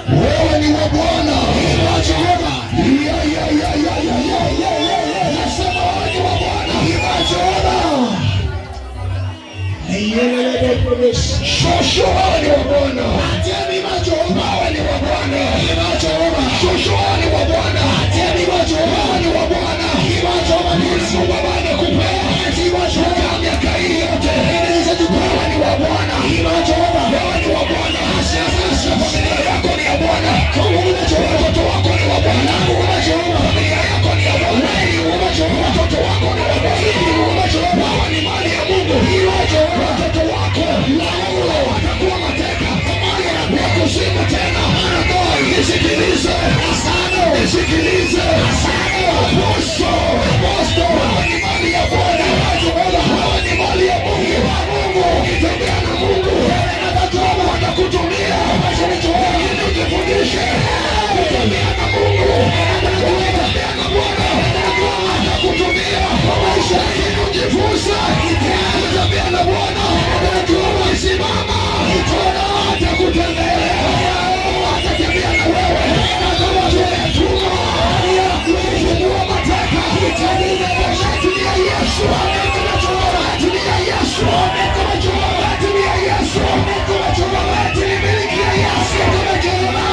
Wewe ni wa Bwana. Nasema wewe ni wa Bwana. Shosho wewe ni wa Bwana. Wewe ni wa Bwana. Shosho wewe ni wa Bwana. Wewe ni wa Bwana. Mungu Baba amekupea miaka hii yote. Wewe ni wa Bwana. Wewe ni wa Bwana. Familia yako ni ya Bwana. Watoto wako ni wa Bwana. Familia yako ni ya Bwana. Watoto wako ni wa Bwana. Wewe ni mali ya Mungu. Watoto wako watakuwa mateka. Wakusimu tena. Nisikilize. Nisikilize. Apostle. Wewe ni mali ya Bwana. Wewe ni mali ya Mungu. Ukitembea na Mungu watakutumia. Lakini ujifundishe kutembea na Mungu. Ukitembea na Bwana atakutumia. Lakini ujifunze kutembea na Bwana. Ukisimama atakutembelea. Atatembea na wewe. Tumetuma kufungua mateka. Tumia Yesu. Tumia Yesu. Tumia Yesu. Tulimilikia Yesu. Tumetuma.